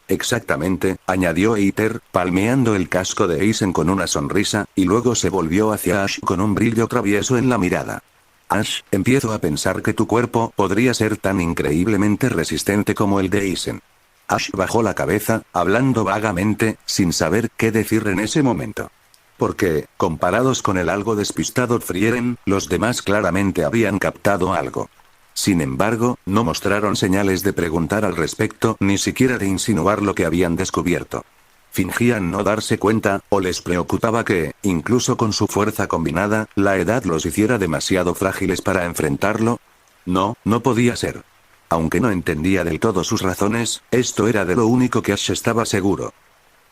Exactamente, añadió Eiter, palmeando el casco de Eisen con una sonrisa, y luego se volvió hacia Ash con un brillo travieso en la mirada. Ash, empiezo a pensar que tu cuerpo podría ser tan increíblemente resistente como el de Eisen. Ash bajó la cabeza, hablando vagamente, sin saber qué decir en ese momento. Porque, comparados con el algo despistado Frieren, los demás claramente habían captado algo. Sin embargo, no mostraron señales de preguntar al respecto, ni siquiera de insinuar lo que habían descubierto. Fingían no darse cuenta, o les preocupaba que, incluso con su fuerza combinada, la edad los hiciera demasiado frágiles para enfrentarlo. No, no podía ser. Aunque no entendía del todo sus razones, esto era de lo único que Ash estaba seguro.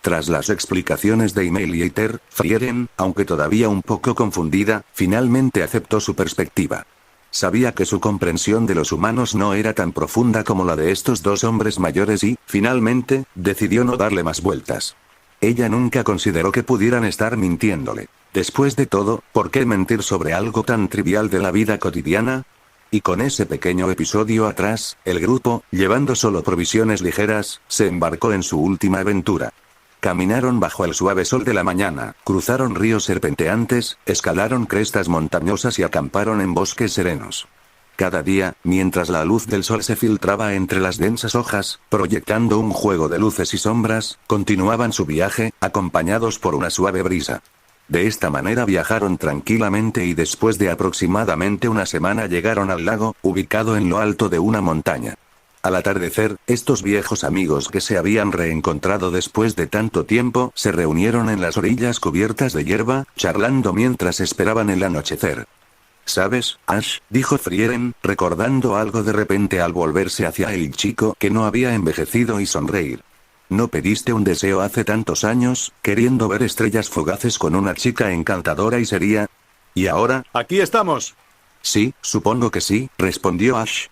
Tras las explicaciones de Email y Eiter, Frieren, aunque todavía un poco confundida, finalmente aceptó su perspectiva. Sabía que su comprensión de los humanos no era tan profunda como la de estos dos hombres mayores y, finalmente, decidió no darle más vueltas. Ella nunca consideró que pudieran estar mintiéndole. Después de todo, ¿por qué mentir sobre algo tan trivial de la vida cotidiana? Y con ese pequeño episodio atrás, el grupo, llevando solo provisiones ligeras, se embarcó en su última aventura. Caminaron bajo el suave sol de la mañana, cruzaron ríos serpenteantes, escalaron crestas montañosas y acamparon en bosques serenos. Cada día, mientras la luz del sol se filtraba entre las densas hojas, proyectando un juego de luces y sombras, continuaban su viaje, acompañados por una suave brisa. De esta manera viajaron tranquilamente y después de aproximadamente una semana llegaron al lago, ubicado en lo alto de una montaña. Al atardecer, estos viejos amigos que se habían reencontrado después de tanto tiempo, se reunieron en las orillas cubiertas de hierba, charlando mientras esperaban el anochecer. ¿Sabes, Ash?, dijo Frieren, recordando algo de repente al volverse hacia el chico que no había envejecido y sonreír. ¿No pediste un deseo hace tantos años, queriendo ver estrellas fugaces con una chica encantadora y seria? ¿Y ahora? ¡Aquí estamos! Sí, supongo que sí, respondió Ash.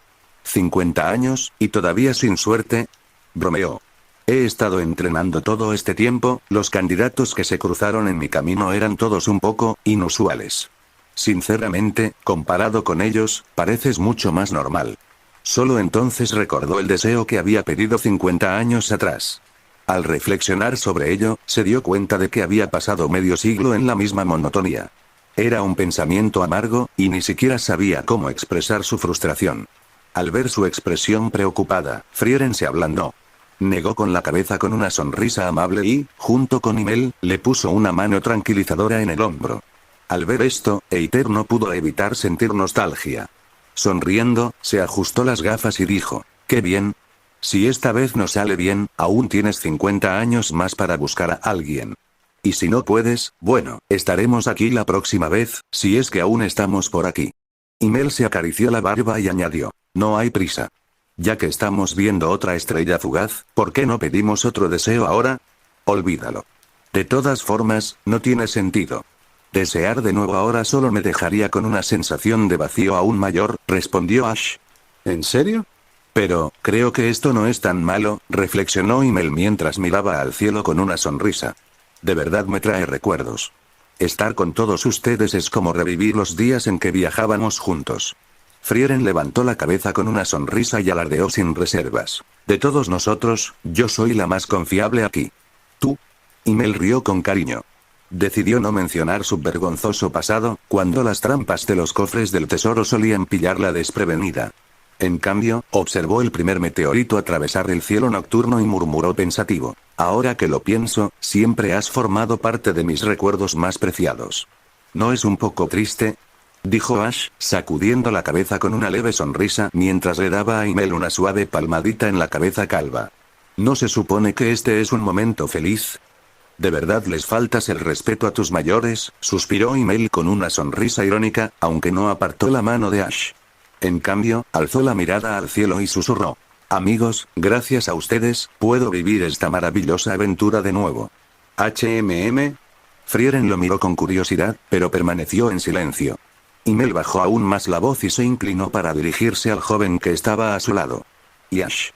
50 años, y todavía sin suerte. Bromeó. He estado entrenando todo este tiempo, los candidatos que se cruzaron en mi camino eran todos un poco inusuales. Sinceramente, comparado con ellos, pareces mucho más normal. Solo entonces recordó el deseo que había pedido 50 años atrás. Al reflexionar sobre ello, se dio cuenta de que había pasado medio siglo en la misma monotonía. Era un pensamiento amargo, y ni siquiera sabía cómo expresar su frustración. Al ver su expresión preocupada, Frieren se ablandó. Negó con la cabeza con una sonrisa amable y, junto con Email, le puso una mano tranquilizadora en el hombro. Al ver esto, Eiter no pudo evitar sentir nostalgia. Sonriendo, se ajustó las gafas y dijo, «¡Qué bien! Si esta vez no sale bien, aún tienes 50 años más para buscar a alguien. Y si no puedes, bueno, estaremos aquí la próxima vez, si es que aún estamos por aquí». Email se acarició la barba y añadió, «No hay prisa. Ya que estamos viendo otra estrella fugaz, ¿por qué no pedimos otro deseo ahora? Olvídalo. De todas formas, no tiene sentido. Desear de nuevo ahora solo me dejaría con una sensación de vacío aún mayor», respondió Ash. ¿En serio? Pero, creo que esto no es tan malo, reflexionó Email mientras miraba al cielo con una sonrisa. De verdad me trae recuerdos. Estar con todos ustedes es como revivir los días en que viajábamos juntos. Frieren levantó la cabeza con una sonrisa y alardeó sin reservas. De todos nosotros, yo soy la más confiable aquí. ¿Tú? Email rió con cariño. Decidió no mencionar su vergonzoso pasado, cuando las trampas de los cofres del tesoro solían pillarla desprevenida. En cambio, observó el primer meteorito atravesar el cielo nocturno y murmuró pensativo. Ahora que lo pienso, siempre has formado parte de mis recuerdos más preciados. ¿No es un poco triste?, dijo Ash, sacudiendo la cabeza con una leve sonrisa mientras le daba a Email una suave palmadita en la cabeza calva. ¿No se supone que este es un momento feliz? ¿De verdad les faltas el respeto a tus mayores?, suspiró Email con una sonrisa irónica, aunque no apartó la mano de Ash. En cambio, alzó la mirada al cielo y susurró. Amigos, gracias a ustedes, puedo vivir esta maravillosa aventura de nuevo. ¿HMM? Frieren lo miró con curiosidad, pero permaneció en silencio. Email bajó aún más la voz y se inclinó para dirigirse al joven que estaba a su lado. ¿Y Ash?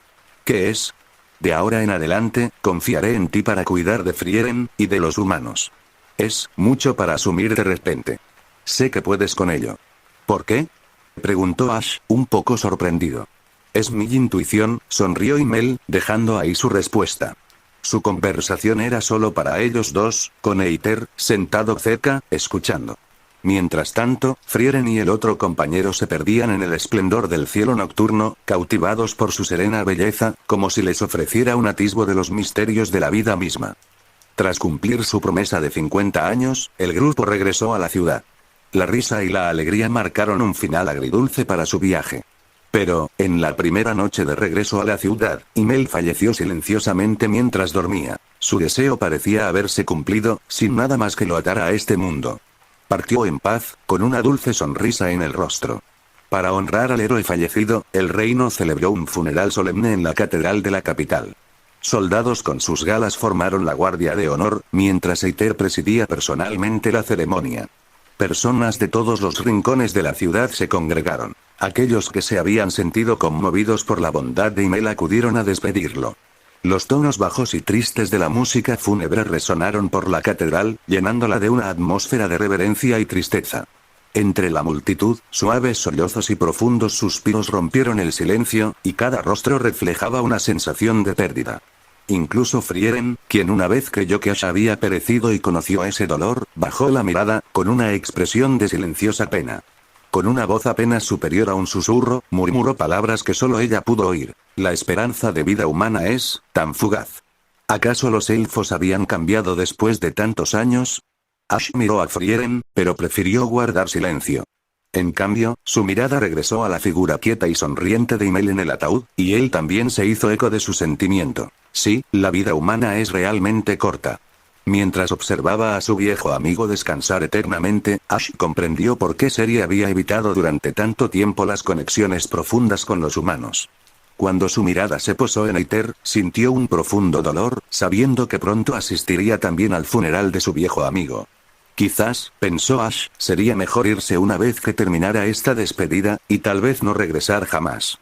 ¿Qué es? De ahora en adelante, confiaré en ti para cuidar de Frieren, y de los humanos. Es mucho para asumir de repente. Sé que puedes con ello. ¿Por qué?, preguntó Ash, un poco sorprendido. Es mi intuición, sonrió Email, dejando ahí su respuesta. Su conversación era solo para ellos dos, con Eiter, sentado cerca, escuchando. Mientras tanto, Frieren y el otro compañero se perdían en el esplendor del cielo nocturno, cautivados por su serena belleza, como si les ofreciera un atisbo de los misterios de la vida misma. Tras cumplir su promesa de 50 años, el grupo regresó a la ciudad. La risa y la alegría marcaron un final agridulce para su viaje. Pero, en la primera noche de regreso a la ciudad, Email falleció silenciosamente mientras dormía. Su deseo parecía haberse cumplido, sin nada más que lo atara a este mundo. Partió en paz, con una dulce sonrisa en el rostro. Para honrar al héroe fallecido, el reino celebró un funeral solemne en la catedral de la capital. Soldados con sus galas formaron la guardia de honor, mientras Eiter presidía personalmente la ceremonia. Personas de todos los rincones de la ciudad se congregaron. Aquellos que se habían sentido conmovidos por la bondad de Email acudieron a despedirlo. Los tonos bajos y tristes de la música fúnebre resonaron por la catedral, llenándola de una atmósfera de reverencia y tristeza. Entre la multitud, suaves sollozos y profundos suspiros rompieron el silencio, y cada rostro reflejaba una sensación de pérdida. Incluso Frieren, quien una vez creyó que Ash había perecido y conoció ese dolor, bajó la mirada, con una expresión de silenciosa pena. Con una voz apenas superior a un susurro, murmuró palabras que solo ella pudo oír. La esperanza de vida humana es tan fugaz. ¿Acaso los elfos habían cambiado después de tantos años? Ash miró a Frieren, pero prefirió guardar silencio. En cambio, su mirada regresó a la figura quieta y sonriente de Email en el ataúd, y él también se hizo eco de su sentimiento. Sí, la vida humana es realmente corta. Mientras observaba a su viejo amigo descansar eternamente, Ash comprendió por qué Seri había evitado durante tanto tiempo las conexiones profundas con los humanos. Cuando su mirada se posó en Eiter, sintió un profundo dolor, sabiendo que pronto asistiría también al funeral de su viejo amigo. Quizás, pensó Ash, sería mejor irse una vez que terminara esta despedida, y tal vez no regresar jamás.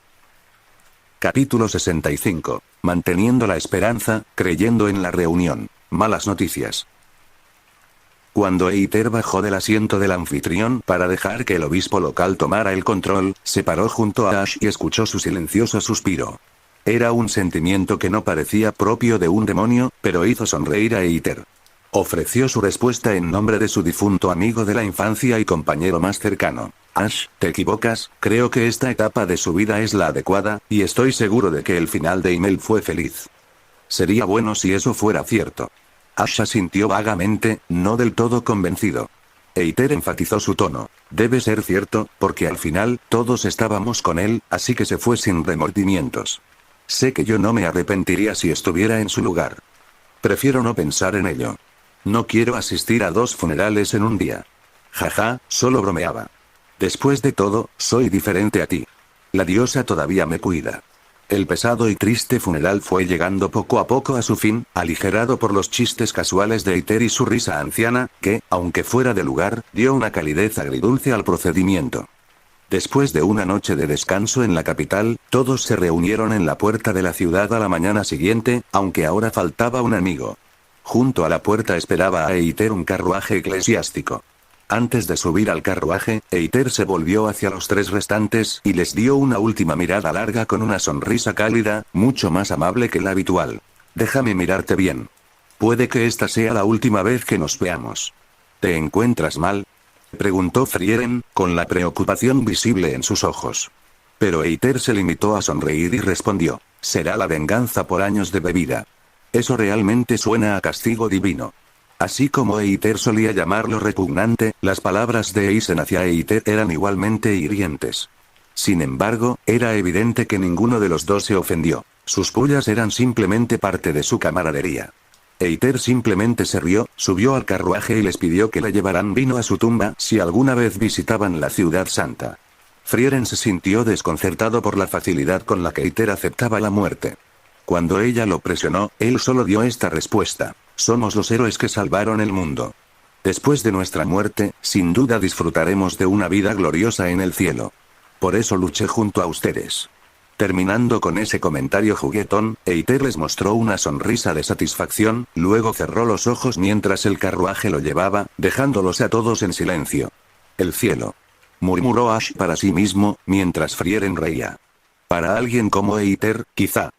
Capítulo 65. Manteniendo la esperanza, creyendo en la reunión. Malas noticias. Cuando Eiter bajó del asiento del anfitrión para dejar que el obispo local tomara el control, se paró junto a Ash y escuchó su silencioso suspiro. Era un sentimiento que no parecía propio de un demonio, pero hizo sonreír a Eiter. Ofreció su respuesta en nombre de su difunto amigo de la infancia y compañero más cercano. Ash, te equivocas, creo que esta etapa de su vida es la adecuada, y estoy seguro de que el final de Email fue feliz. Sería bueno si eso fuera cierto. Ash asintió vagamente, no del todo convencido. Eiter enfatizó su tono. Debe ser cierto, porque al final, todos estábamos con él, así que se fue sin remordimientos. Sé que yo no me arrepentiría si estuviera en su lugar. Prefiero no pensar en ello. No quiero asistir a 2 funerales en un día. Jaja, solo bromeaba. Después de todo, soy diferente a ti. La diosa todavía me cuida. El pesado y triste funeral fue llegando poco a poco a su fin, aligerado por los chistes casuales de Eiter y su risa anciana, que, aunque fuera de lugar, dio una calidez agridulce al procedimiento. Después de una noche de descanso en la capital, todos se reunieron en la puerta de la ciudad a la mañana siguiente, aunque ahora faltaba un amigo. Junto a la puerta esperaba a Eiter un carruaje eclesiástico. Antes de subir al carruaje, Eiter se volvió hacia los 3 restantes y les dio una última mirada larga con una sonrisa cálida, mucho más amable que la habitual. Déjame mirarte bien. Puede que esta sea la última vez que nos veamos. ¿Te encuentras mal?, preguntó Frieren, con la preocupación visible en sus ojos. Pero Eiter se limitó a sonreír y respondió: será la venganza por años de bebida. Eso realmente suena a castigo divino. Así como Eiter solía llamarlo repugnante, las palabras de Eisen hacia Eiter eran igualmente hirientes. Sin embargo, era evidente que ninguno de los dos se ofendió. Sus pullas eran simplemente parte de su camaradería. Eiter simplemente se rió, subió al carruaje y les pidió que le llevaran vino a su tumba si alguna vez visitaban la ciudad santa. Frieren se sintió desconcertado por la facilidad con la que Eiter aceptaba la muerte. Cuando ella lo presionó, él solo dio esta respuesta: somos los héroes que salvaron el mundo. Después de nuestra muerte, sin duda disfrutaremos de una vida gloriosa en el cielo. Por eso luché junto a ustedes. Terminando con ese comentario juguetón, Eiter les mostró una sonrisa de satisfacción, luego cerró los ojos mientras el carruaje lo llevaba, dejándolos a todos en silencio. El cielo, murmuró Ash para sí mismo, mientras Frieren reía. Para alguien como Eiter, quizá.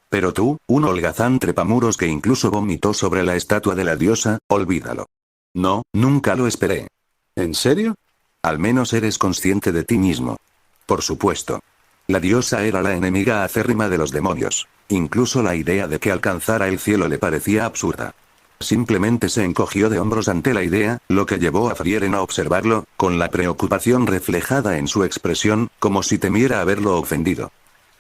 Pero tú, un holgazán trepamuros que incluso vomitó sobre la estatua de la diosa, olvídalo. No, nunca lo esperé. ¿En serio? Al menos eres consciente de ti mismo. Por supuesto. La diosa era la enemiga acérrima de los demonios. Incluso la idea de que alcanzara el cielo le parecía absurda. Simplemente se encogió de hombros ante la idea, lo que llevó a Frieren a observarlo, con la preocupación reflejada en su expresión, como si temiera haberlo ofendido.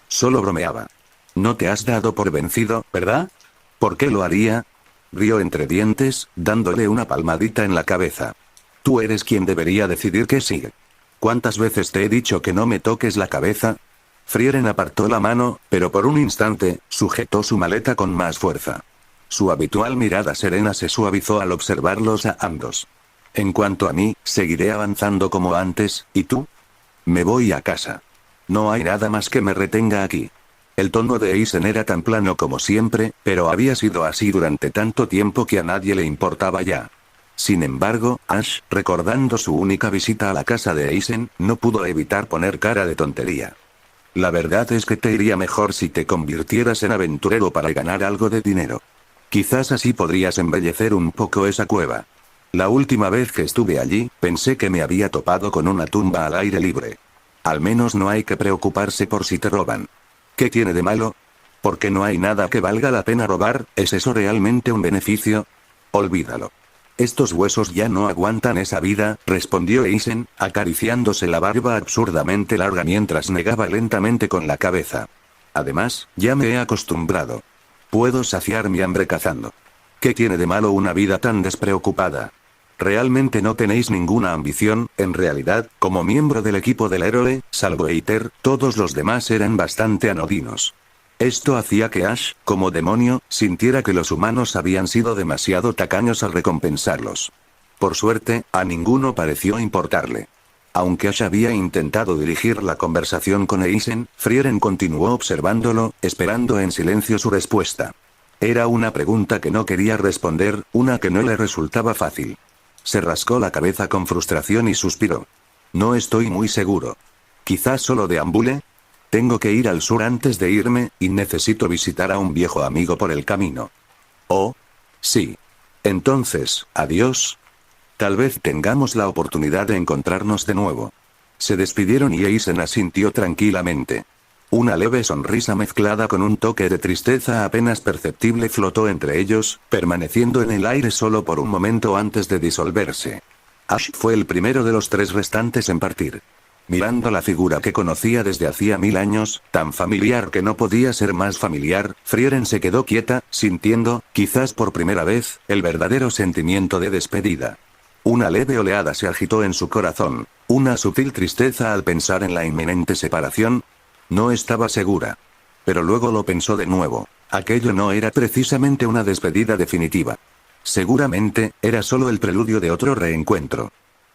Solo bromeaba. No te has dado por vencido, ¿verdad? ¿Por qué lo haría? Rió entre dientes, dándole una palmadita en la cabeza. Tú eres quien debería decidir qué sigue. ¿Cuántas veces te he dicho que no me toques la cabeza? Frieren apartó la mano, pero por un instante, sujetó su maleta con más fuerza. Su habitual mirada serena se suavizó al observarlos a ambos. En cuanto a mí, seguiré avanzando como antes, ¿y tú? Me voy a casa. No hay nada más que me retenga aquí. El tono de Eisen era tan plano como siempre, pero había sido así durante tanto tiempo que a nadie le importaba ya. Sin embargo, Ash, recordando su única visita a la casa de Eisen, no pudo evitar poner cara de tontería. La verdad es que te iría mejor si te convirtieras en aventurero para ganar algo de dinero. Quizás así podrías embellecer un poco esa cueva. La última vez que estuve allí, pensé que me había topado con una tumba al aire libre. Al menos no hay que preocuparse por si te roban. ¿Qué tiene de malo? Porque no hay nada que valga la pena robar, ¿es eso realmente un beneficio? Olvídalo. Estos huesos ya no aguantan esa vida, respondió Eisen, acariciándose la barba absurdamente larga mientras negaba lentamente con la cabeza. Además, ya me he acostumbrado. Puedo saciar mi hambre cazando. ¿Qué tiene de malo una vida tan despreocupada? Realmente no tenéis ninguna ambición, en realidad, como miembro del equipo del héroe, salvo Eiter, todos los demás eran bastante anodinos. Esto hacía que Ash, como demonio, sintiera que los humanos habían sido demasiado tacaños al recompensarlos. Por suerte, a ninguno pareció importarle. Aunque Ash había intentado dirigir la conversación con Eisen, Frieren continuó observándolo, esperando en silencio su respuesta. Era una pregunta que no quería responder, una que no le resultaba fácil. Se rascó la cabeza con frustración y suspiró. No estoy muy seguro. Quizás solo deambule. Tengo que ir al sur antes de irme, y necesito visitar a un viejo amigo por el camino. Oh. Sí. Entonces, adiós. Tal vez tengamos la oportunidad de encontrarnos de nuevo. Se despidieron y Eisen asintió tranquilamente. Una leve sonrisa mezclada con un toque de tristeza apenas perceptible flotó entre ellos, permaneciendo en el aire solo por un momento antes de disolverse. Ash fue el primero de los tres restantes en partir. Mirando la figura que conocía desde hacía 1000 años, tan familiar que no podía ser más familiar, Frieren se quedó quieta, sintiendo, quizás por primera vez, el verdadero sentimiento de despedida. Una leve oleada se agitó en su corazón, una sutil tristeza al pensar en la inminente separación. No estaba segura. Pero luego lo pensó de nuevo. Aquello no era precisamente una despedida definitiva. Seguramente, era solo el preludio de otro reencuentro.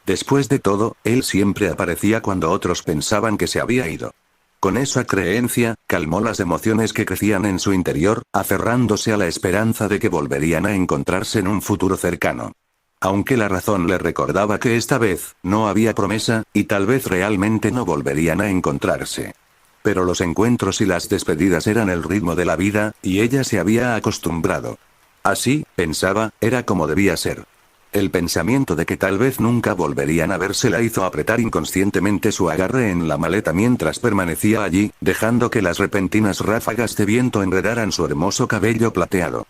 Después de todo, él siempre aparecía cuando otros pensaban que se había ido. Con esa creencia, calmó las emociones que crecían en su interior, aferrándose a la esperanza de que volverían a encontrarse en un futuro cercano. Aunque la razón le recordaba que esta vez, no había promesa, y tal vez realmente no volverían a encontrarse. Pero los encuentros y las despedidas eran el ritmo de la vida, y ella se había acostumbrado. Así, pensaba, era como debía ser. El pensamiento de que tal vez nunca volverían a verse la hizo apretar inconscientemente su agarre en la maleta mientras permanecía allí, dejando que las repentinas ráfagas de viento enredaran su hermoso cabello plateado.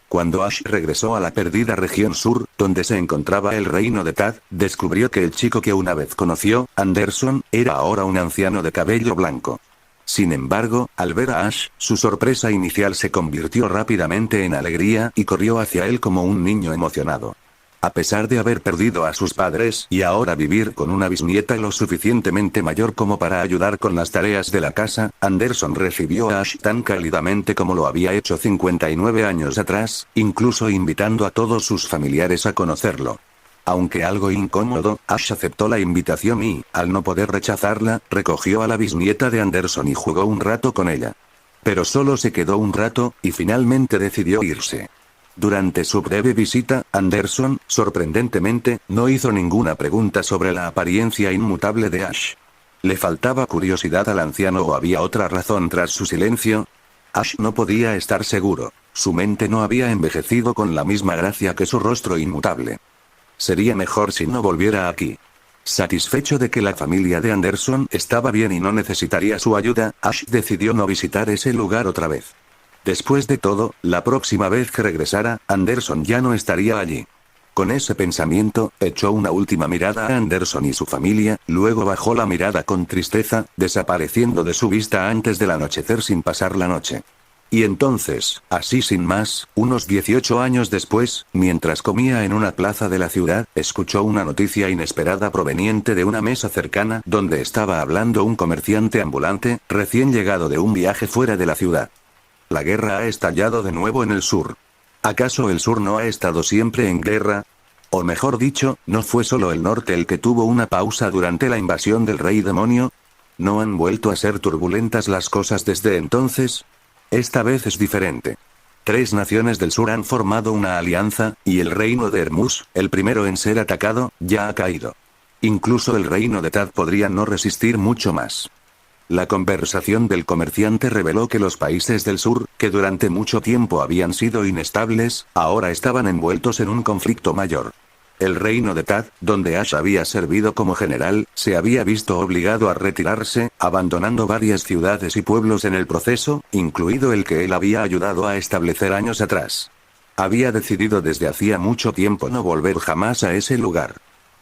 Cuando Ash regresó a la perdida región sur, donde se encontraba el reino de Tad, descubrió que el chico que una vez conoció, Anderson, era ahora un anciano de cabello blanco. Sin embargo, al ver a Ash, su sorpresa inicial se convirtió rápidamente en alegría y corrió hacia él como un niño emocionado. A pesar de haber perdido a sus padres y ahora vivir con una bisnieta lo suficientemente mayor como para ayudar con las tareas de la casa, Anderson recibió a Ash tan cálidamente como lo había hecho 59 años atrás, incluso invitando a todos sus familiares a conocerlo. Aunque algo incómodo, Ash aceptó la invitación y, al no poder rechazarla, recogió a la bisnieta de Anderson y jugó un rato con ella. Pero solo se quedó un rato, y finalmente decidió irse. Durante su breve visita, Anderson, sorprendentemente, no hizo ninguna pregunta sobre la apariencia inmutable de Ash. ¿Le faltaba curiosidad al anciano o había otra razón tras su silencio? Ash no podía estar seguro. Su mente no había envejecido con la misma gracia que su rostro inmutable. Sería mejor si no volviera aquí. Satisfecho de que la familia de Anderson estaba bien y no necesitaría su ayuda, Ash decidió no visitar ese lugar otra vez. Después de todo, la próxima vez que regresara, Anderson ya no estaría allí. Con ese pensamiento, echó una última mirada a Anderson y su familia, luego bajó la mirada con tristeza, desapareciendo de su vista antes del anochecer sin pasar la noche. Y entonces, así sin más, unos 18 años después, mientras comía en una plaza de la ciudad, escuchó una noticia inesperada proveniente de una mesa cercana donde estaba hablando un comerciante ambulante, recién llegado de un viaje fuera de la ciudad. La guerra ha estallado de nuevo en el sur. ¿Acaso el sur no ha estado siempre en guerra? O mejor dicho, ¿no fue solo el norte el que tuvo una pausa durante la invasión del rey demonio? ¿No han vuelto a ser turbulentas las cosas desde entonces? Esta vez es diferente. 3 naciones del sur han formado una alianza, y el reino de Hermus, el primero en ser atacado, ya ha caído. Incluso el reino de Tad podría no resistir mucho más. La conversación del comerciante reveló que los países del sur, que durante mucho tiempo habían sido inestables, ahora estaban envueltos en un conflicto mayor. El reino de Tad, donde Ash había servido como general, se había visto obligado a retirarse, abandonando varias ciudades y pueblos en el proceso, incluido el que él había ayudado a establecer años atrás. Había decidido desde hacía mucho tiempo no volver jamás a ese lugar.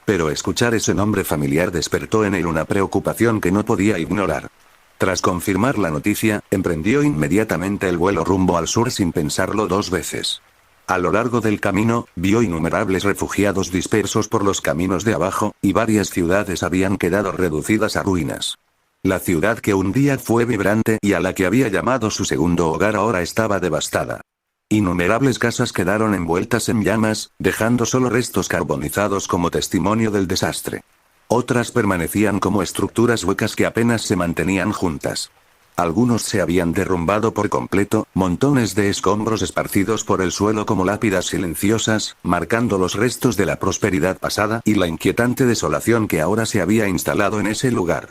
Pero escuchar ese nombre familiar despertó en él una preocupación que no podía ignorar. Tras confirmar la noticia, emprendió inmediatamente el vuelo rumbo al sur sin pensarlo 2 veces. A lo largo del camino, vio innumerables refugiados dispersos por los caminos de abajo, y varias ciudades habían quedado reducidas a ruinas. La ciudad que un día fue vibrante y a la que había llamado su segundo hogar ahora estaba devastada. Innumerables casas quedaron envueltas en llamas, dejando solo restos carbonizados como testimonio del desastre. Otras permanecían como estructuras huecas que apenas se mantenían juntas. Algunos se habían derrumbado por completo, montones de escombros esparcidos por el suelo como lápidas silenciosas, marcando los restos de la prosperidad pasada y la inquietante desolación que ahora se había instalado en ese lugar.